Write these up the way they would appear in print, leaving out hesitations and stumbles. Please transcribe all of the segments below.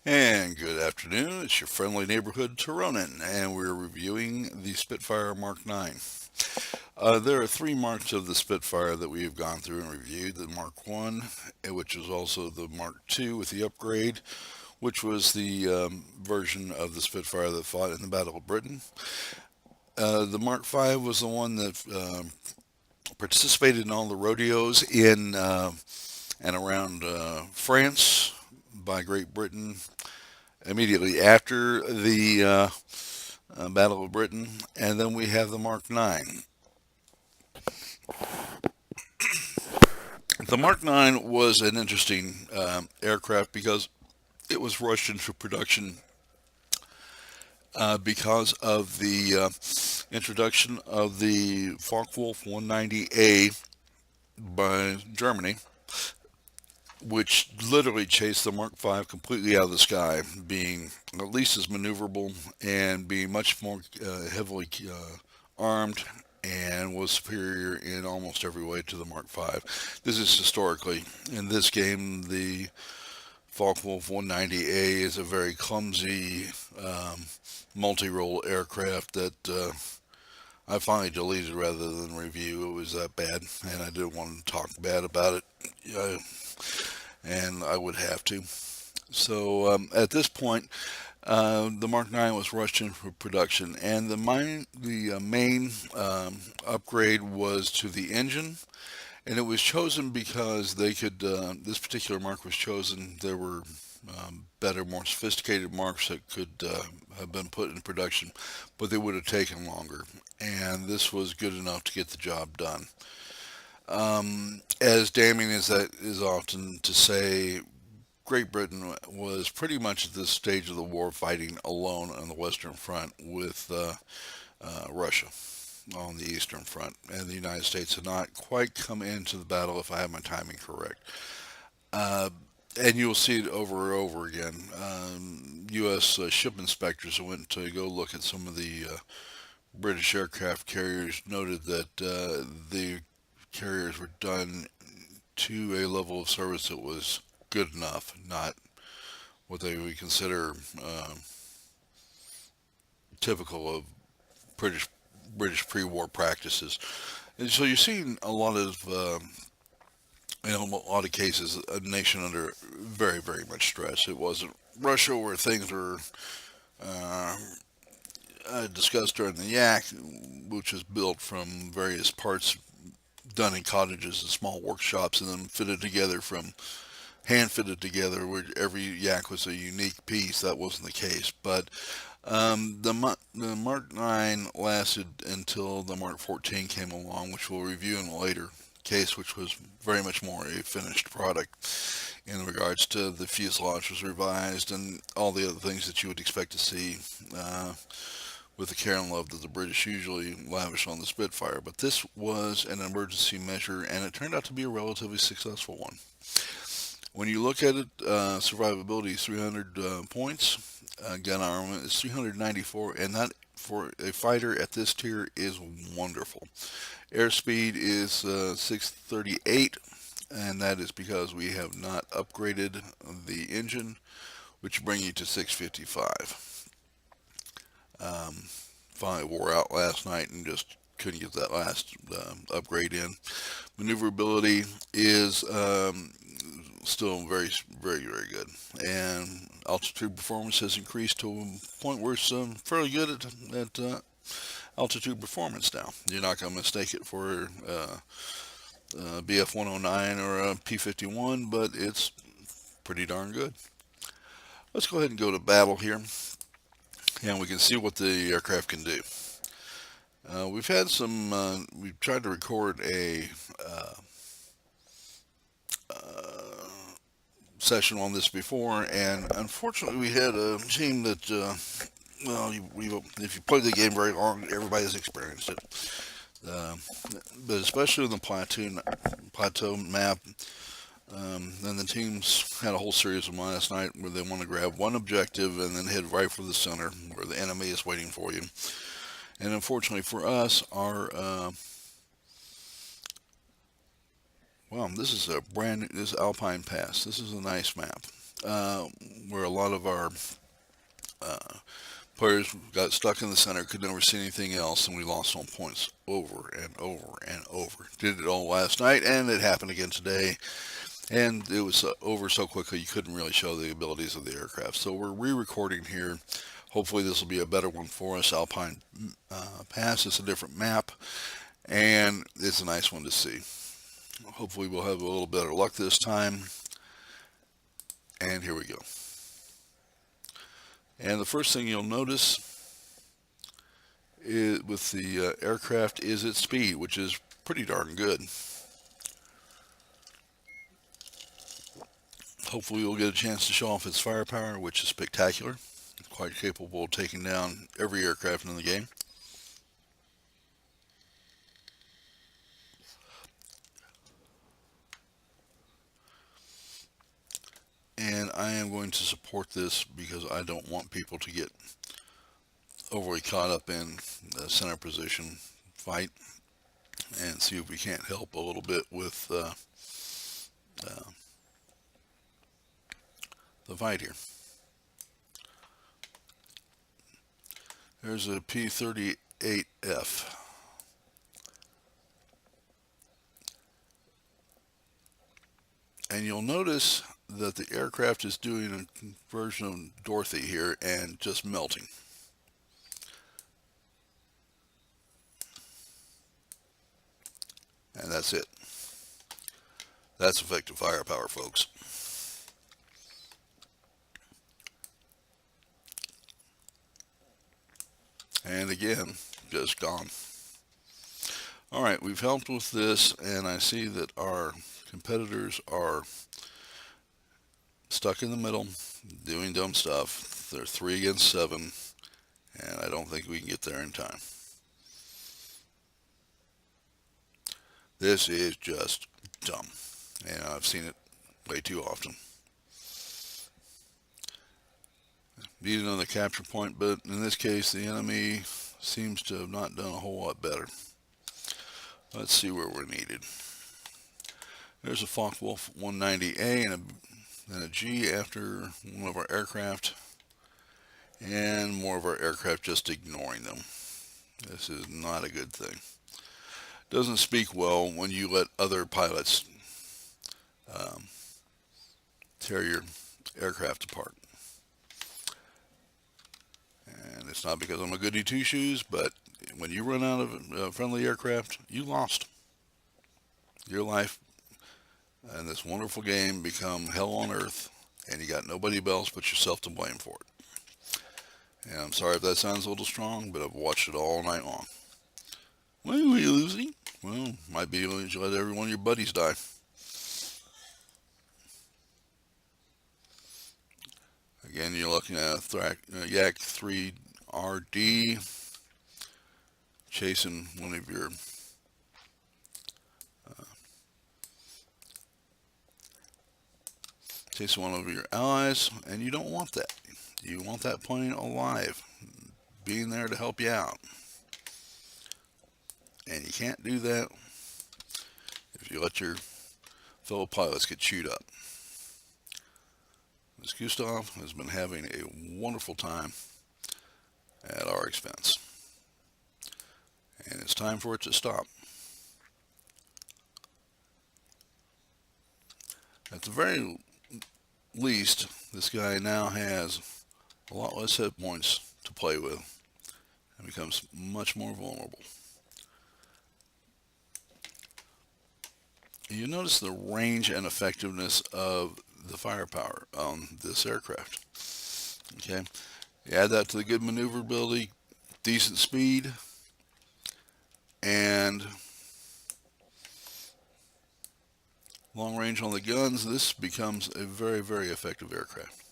And good afternoon, it's your friendly neighborhood Tironan, and we're reviewing the Spitfire Mark 9. There are three marks of the Spitfire that we have gone through and reviewed. The Mark 1, which is also the Mark 2 with the upgrade, which was the version of the Spitfire that fought in the Battle of Britain. The Mark 5 was the one that participated in all the rodeos in and around France by Great Britain immediately after the Battle of Britain, and then we have the Mark 9. The Mark 9 was an interesting aircraft because it was rushed into production because of the introduction of the Focke-Wulf 190A by Germany, which literally chased the Mark 5 completely out of the sky, being at least as maneuverable and being much more heavily armed and was superior in almost every way to the Mark 5. This is historically. In this game, the Focke-Wulf 190A is a very clumsy multi-role aircraft that I finally deleted rather than review. It was that bad, and I didn't want to talk bad about it, and I would have to. So at this point, the Mark 9 was rushed into production, and the main upgrade was to the engine, and it was chosen because they could. This particular mark was chosen. There were better, more sophisticated marks that could have been put in production, but they would have taken longer, and this was good enough to get the job done. As damning as that is often to say, Great Britain was pretty much at this stage of the war fighting alone on the Western Front with Russia on the Eastern Front, and the United States had not quite come into the battle, if I have my timing correct. Uh, and you'll see it over and over again. U.S. Ship inspectors who went to go look at some of the British aircraft carriers noted that the carriers were done to a level of service that was good enough, not what they would consider typical of British pre-war practices. And so you're seeing a lot of in a lot of cases a nation under very much stress. It wasn't Russia where things were uh, discussed during the Yak, which is built from various parts done in cottages and small workshops and then fitted together from hand fitted together where every yak was a unique piece. That wasn't the case. But the Mark 9 lasted until the Mark 14 came along, which we'll review in a later case, which was very much more a finished product in regards to the fuselage was revised and all the other things that you would expect to see with the care and love that the British usually lavish on the Spitfire. But this was an emergency measure, and it turned out to be a relatively successful one. When you look at it, survivability is 300 points. Gun armament is 394, and that for a fighter at this tier is wonderful. Airspeed is 638, and that is because we have not upgraded the engine, which bring you to 655. Finally wore out last night and just couldn't get that last upgrade in. Maneuverability is still very good, and altitude performance has increased to a point where it's fairly good at altitude performance now. You're not going to mistake it for BF 109 or a P51, but it's pretty darn good. Let's go ahead and go to battle here, and we can see what the aircraft can do. We've had some. We've tried to record a session on this before, and unfortunately, we had a team that. If you play the game very long, everybody's experienced it. Uh, but especially in the plateau map, then the teams had a whole series of them last night where they want to grab one objective and then head right for the center where the enemy is waiting for you. And unfortunately for us, our this is a this Alpine Pass. This is a nice map. uh, where a lot of our uh, players got stuck in the center, could never see anything else, and we lost on points over and over and over. Did it all last night, and it happened again today. And it was over so quickly you couldn't really show the abilities of the aircraft. So we're re-recording here. Hopefully this will be a better one for us. Alpine Pass is a different map, and it's a nice one to see. Hopefully we'll have a little better luck this time. And here we go. And the first thing you'll notice is, with the aircraft, is its speed, which is pretty darn good. Hopefully we'll get a chance to show off its firepower, which is spectacular. It's quite capable of taking down every aircraft in the game. And I am going to support this because I don't want people to get overly caught up in the center position fight, and see if we can't help a little bit with the fight here. There's a P-38F. And you'll notice that the aircraft is doing a version of Dorothy here and just melting. And that's it. That's effective firepower, folks. And again, just gone. Alright, we've helped with this, and I see that our competitors are stuck in the middle, doing dumb stuff. They're 3 against 7, and I don't think we can get there in time. This is just dumb, and I've seen it way too often. Need another capture point, but in this case the enemy seems to have not done a whole lot better. Let's see where we're needed. There's a Focke-Wulf 190A and a G after one of our aircraft, and more of our aircraft just ignoring them. This is not a good thing. Doesn't speak well when you let other pilots tear your aircraft apart. And it's not because I'm a goody two-shoes, but when you run out of friendly aircraft, you lost. Your life and this wonderful game become hell on earth, and you got nobody else but yourself to blame for it. And I'm sorry if that sounds a little strong, but I've watched it all night long. Why are we losing? Well, might be you let every one of your buddies die. Again, you're looking at Yak 3RD chasing one of your allies, and you don't want that. You want that plane alive, being there to help you out. And you can't do that if you let your fellow pilots get chewed up. Ms. Gustav has been having a wonderful time at our expense, and it's time for it to stop. At the very least, this guy now has a lot less hit points to play with and becomes much more vulnerable. You notice the range and effectiveness of the firepower on this aircraft. Okay, you add that to the good maneuverability, decent speed, and long range on the guns. This becomes a very, very effective aircraft.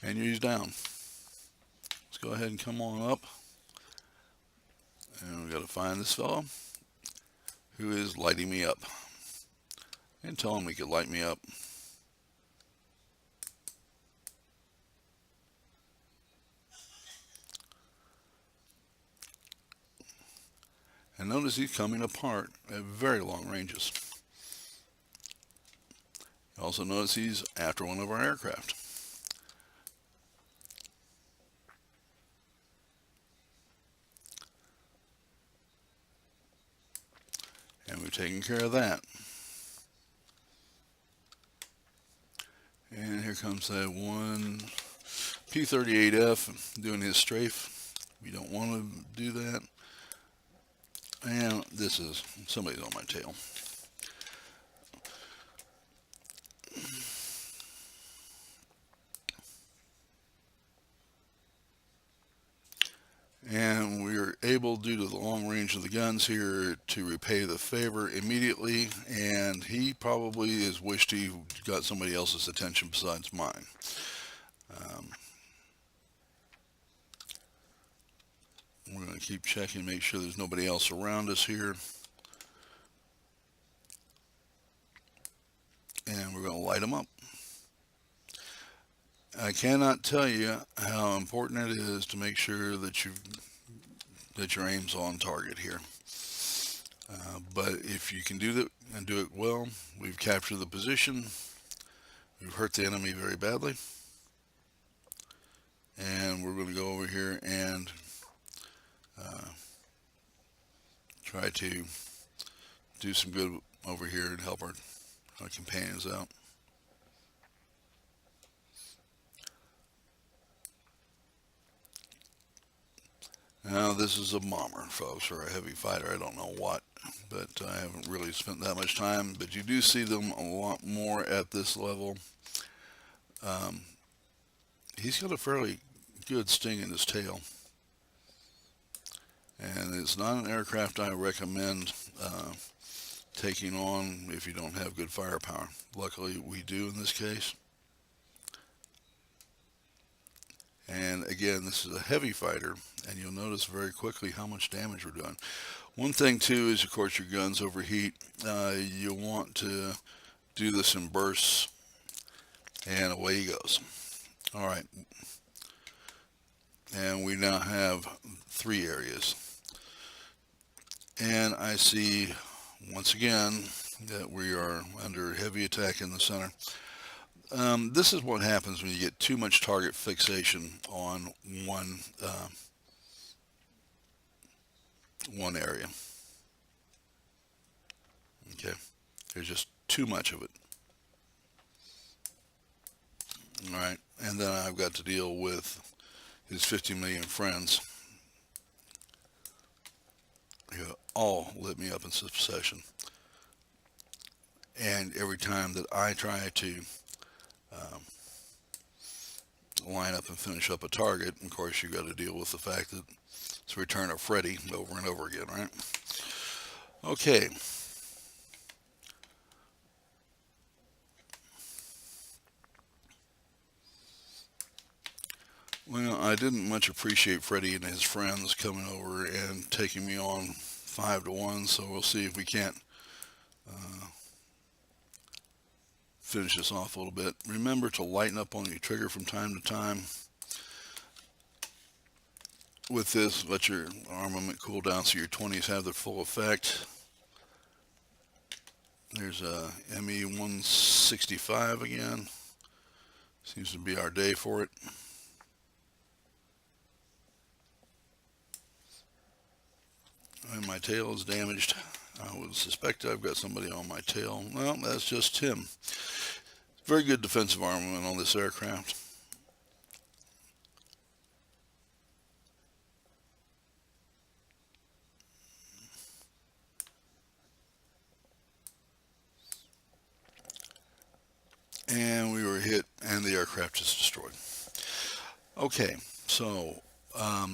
And he's down. Let's go ahead and come on up, and we've got to find this fellow who is lighting me up, and tell him he could light me up. And notice he's coming apart at very long ranges. Also notice he's after one of our aircraft. And we've taken care of that. And here comes that one P-38F doing his strafe. We don't want to do that. And this is, somebody's on my tail. And we are able, due to the long range of the guns here, to repay the favor immediately. And he probably has wished he got somebody else's attention besides mine. We're going to keep checking, make sure there's nobody else around us here. And we're going to light them up. I cannot tell you how important it is to make sure that your aim's on target here. But if you can do that and do it well, we've captured the position. We've hurt the enemy very badly. And we're going to go over here and try to do some good over here and help our companions out. Now this is a bomber, folks, or a heavy fighter. I don't know what, but I haven't really spent that much time. But you do see them a lot more at this level. He's got a fairly good sting in his tail. And it's not an aircraft I recommend taking on if you don't have good firepower. Luckily, we do in this case. And again, this is a heavy fighter, and you'll notice very quickly how much damage we're doing. One thing too is, of course, your guns overheat. You'll want to do this in bursts, and away he goes. All right. And we now have 3 areas. And I see, once again, that we are under heavy attack in the center. This is what happens when you get too much target fixation on one area. Okay, there's just too much of it. All right, and then I've got to deal with his 50 million friends who all lit me up in succession. And every time that I try to line up and finish up a target, of course, you've got to deal with the fact that it's a return of Freddy over and over again, right? Okay. Well, I didn't much appreciate Freddy and his friends coming over and taking me on 5-1, so we'll see if we can't finish this off a little bit. Remember to lighten up on your trigger from time to time. With this, let your armament cool down so your 20s have their full effect. There's a ME-165 again. Seems to be our day for it. And my tail is damaged. I would suspect I've got somebody on my tail. Well, that's just him. Very good defensive armament on this aircraft. And we were hit, and the aircraft is destroyed. Okay, so a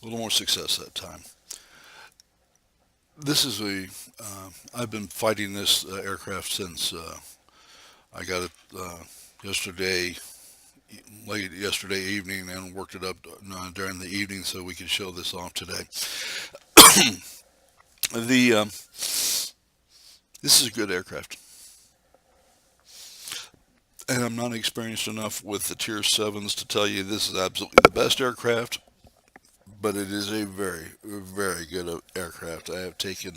little more success that time. This is I've been fighting this aircraft since I got it yesterday, late yesterday evening, and worked it up during the evening so we could show this off today. This is a good aircraft. And I'm not experienced enough with the Tier 7s to tell you this is absolutely the best aircraft, but it is a very, very good aircraft. I have taken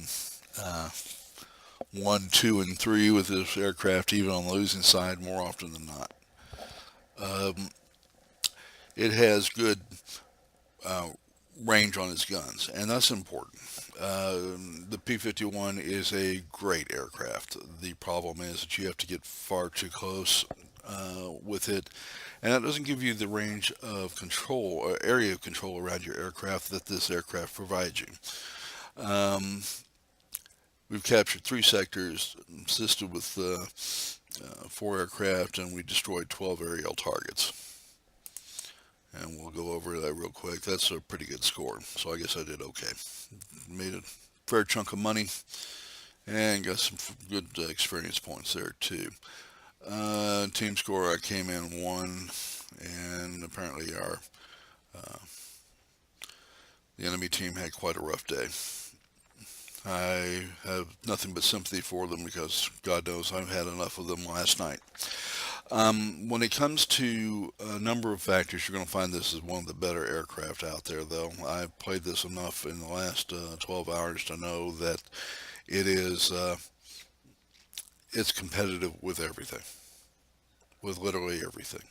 1, 2, and 3 with this aircraft, even on the losing side, more often than not. Um, it has good uh, range on its guns, and that's important. The P-51 is a great aircraft. The problem is that you have to get far too close with it, and that doesn't give you the range of control or area of control around your aircraft that this aircraft provides you. Um, we've captured 3 sectors, assisted with 4 aircraft, and we destroyed 12 aerial targets. And we'll go over that real quick. That's a pretty good score, so I guess I did okay. Made a fair chunk of money and got some good experience points there too. Team score, I came in 1, and apparently uh, the enemy team had quite a rough day. I have nothing but sympathy for them because God knows I've had enough of them last night. When it comes to a number of factors, you're going to find this is one of the better aircraft out there, though. I've played this enough in the last 12 hours to know that it is it's competitive with everything, with literally everything.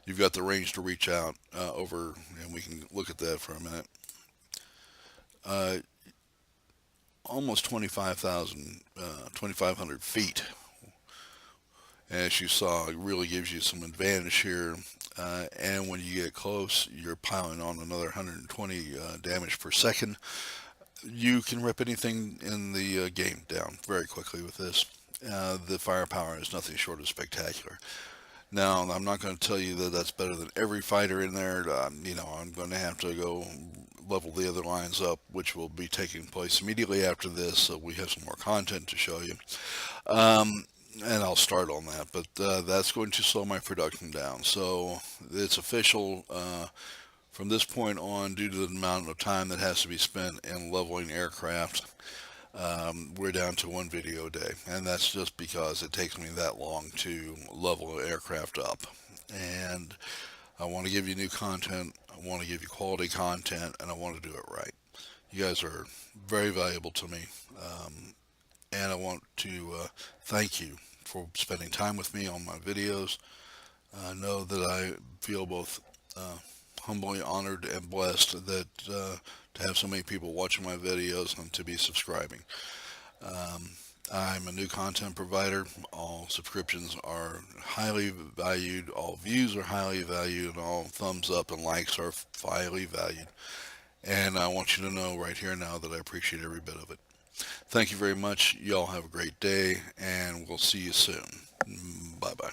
You've got the range to reach out over, and we can look at that for a minute. Uh, Almost 2,500 feet. As you saw, it really gives you some advantage here. And when you get close, you're piling on another 120 damage per second. You can rip anything in the game down very quickly with this. The firepower is nothing short of spectacular. Now, I'm not going to tell you that that's better than every fighter in there. I'm going to have to go level the other lines up, which will be taking place immediately after this. So we have some more content to show you. And I'll start on that, but that's going to slow my production down. So it's official from this point on, due to the amount of time that has to be spent in leveling aircraft. We're down to 1 video a day, and that's just because it takes me that long to level an aircraft up. And I want to give you new content, I want to give you quality content, and I want to do it right. You guys are very valuable to me, and I want to thank you for spending time with me on my videos. I know that I feel both humbly honored and blessed that to have so many people watching my videos and to be subscribing. Um, I'm a new content provider. All subscriptions are highly valued, all views are highly valued, and all thumbs up and likes are highly valued. And I want you to know right here now that I appreciate every bit of it. Thank you very much. Y'all have a great day, and we'll see you soon. Bye bye.